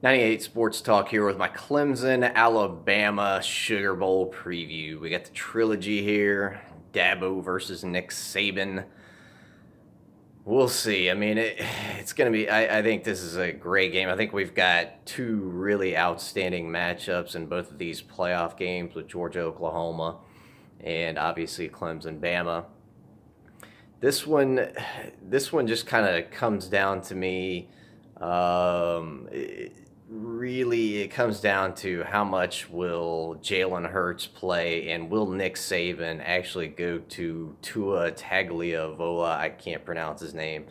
98 Sports Talk here with my Clemson, Alabama Sugar Bowl preview. We got the trilogy here, Dabo versus Nick Saban. We'll see. I mean, it's going to be, I think this is a great game. I think we've got two really outstanding matchups in both of these playoff games with Georgia, Oklahoma, and obviously Clemson, Bama. This one, this one just kind of comes down to me. Really, it comes down to how much will Jalen Hurts play, and will Nick Saban actually go to Tua Tagliavola? I can't pronounce his name.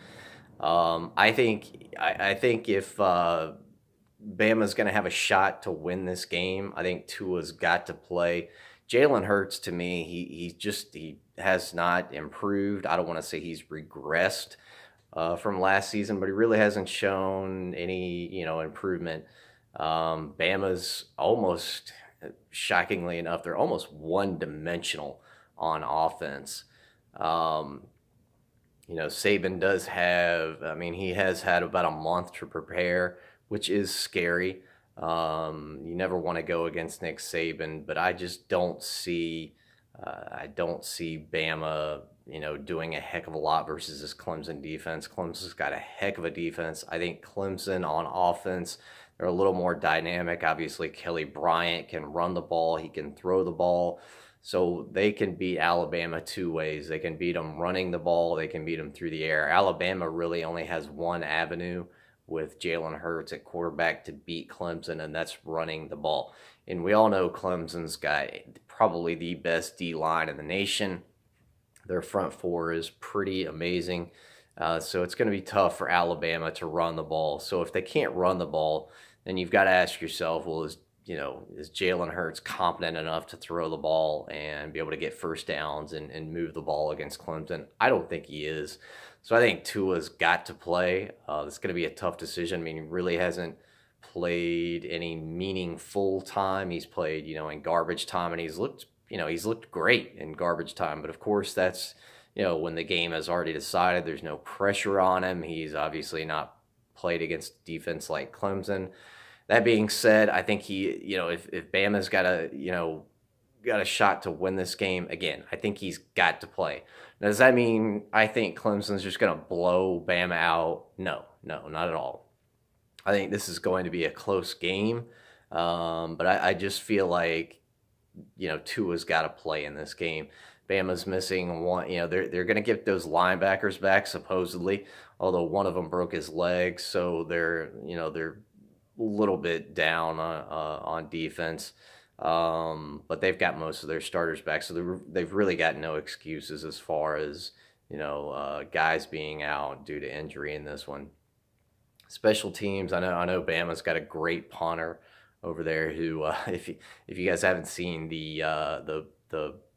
I think if Bama's going to have a shot to win this game, I think Tua's got to play. Jalen Hurts, to me, he has not improved. I don't want to say he's regressed from last season, but he really hasn't shown any improvement. Bama's almost, shockingly enough, they're almost one-dimensional on offense. Saban does have, I mean, he has had about a month to prepare, which is scary. You never want to go against Nick Saban, but I just don't see, Bama, doing a heck of a lot versus this Clemson defense. Clemson's got a heck of a defense. I think Clemson on offense, they're a little more dynamic. Obviously, Kelly Bryant can run the ball. He can throw the ball. So they can beat Alabama two ways. They can beat them running the ball. They can beat them through the air. Alabama really only has one avenue with Jalen Hurts at quarterback to beat Clemson, and that's running the ball. And we all know Clemson's got probably the best D-line in the nation. Their front four is pretty amazing. So it's going to be tough for Alabama to run the ball. So if they can't run the ball, then you've got to ask yourself, well, is Jalen Hurts competent enough to throw the ball and be able to get first downs and move the ball against Clemson? I don't think he is. So I think Tua's got to play. It's going to be a tough decision. I mean, he really hasn't played any meaningful time. He's played, in garbage time, and he's looked great in garbage time. But of course, that's, when the game is already decided, there's no pressure on him. He's obviously not played against defense like Clemson. That being said, I think if Bama's got a shot to win this game, again, I think he's got to play. Now, does that mean I think Clemson's just going to blow Bama out? No, not at all. I think this is going to be a close game, but I just feel like, Tua's got to play in this game. Bama's missing one. They're going to get those linebackers back supposedly, although one of them broke his leg, so they're a little bit down on defense. But they've got most of their starters back, so they've really got no excuses as far as guys being out due to injury in this one. Special teams, I know Bama's got a great punter over there who, if you guys haven't seen the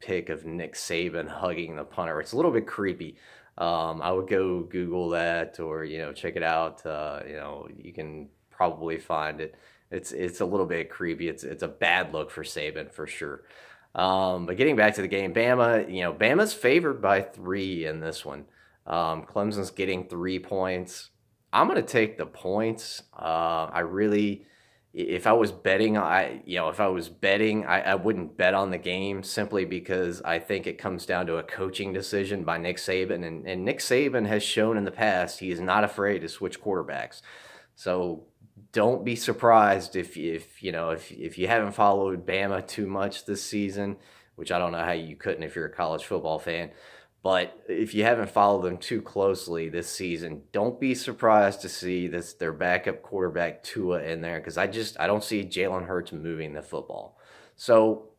pic of Nick Saban hugging the punter, it's a little bit creepy. I would go Google that, or check it out. You can probably find it. It's a little bit creepy. It's a bad look for Saban for sure. But getting back to the game, Bama's favored by 3 in this one. Clemson's getting 3 points. I'm gonna take the points. If I was betting, I wouldn't bet on the game simply because I think it comes down to a coaching decision by Nick Saban, and Nick Saban has shown in the past he is not afraid to switch quarterbacks. So don't be surprised if you haven't followed Bama too much this season, which I don't know how you couldn't if you're a college football fan. But if you haven't followed them too closely this season, don't be surprised to see their backup quarterback Tua in there, because I don't see Jalen Hurts moving the football. So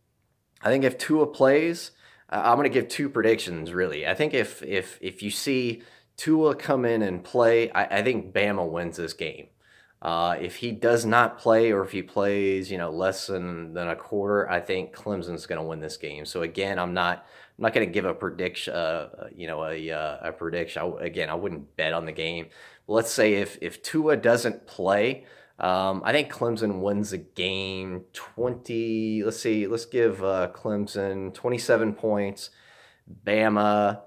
I think if Tua plays, I'm going to give 2 predictions really. I think if you see Tua come in and play, I think Bama wins this game. If he does not play, or if he plays, less than a quarter, I think Clemson's going to win this game. So again, I'm not going to give a prediction. A prediction. Again, I wouldn't bet on the game. Let's say if Tua doesn't play, I think Clemson wins the game 20. Let's see. Let's give Clemson 27 points. Bama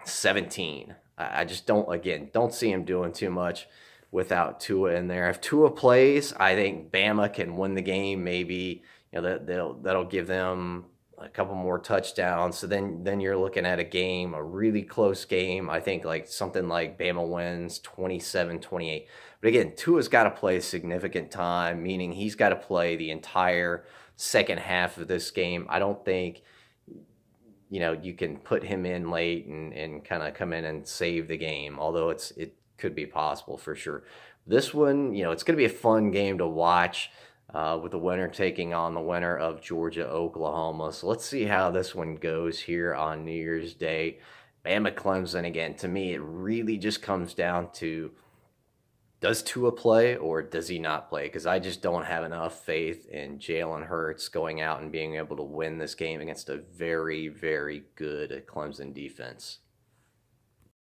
17. I just don't see him doing too much. without Tua in there. If Tua plays, I think Bama can win the game. Maybe that'll give them a couple more touchdowns. So then you're looking at a game, a really close game. I think like something like Bama wins 27-28. But again, Tua's got to play significant time, meaning he's got to play the entire second half of this game. I don't think you can put him in late and kind of come in and save the game, although it could be possible for sure. This one, it's going to be a fun game to watch with the winner taking on the winner of Georgia, Oklahoma. So let's see how this one goes here on New Year's Day. Bama Clemson, again, to me, it really just comes down to, does Tua play or does he not play? Because I just don't have enough faith in Jalen Hurts going out and being able to win this game against a very, very good Clemson defense.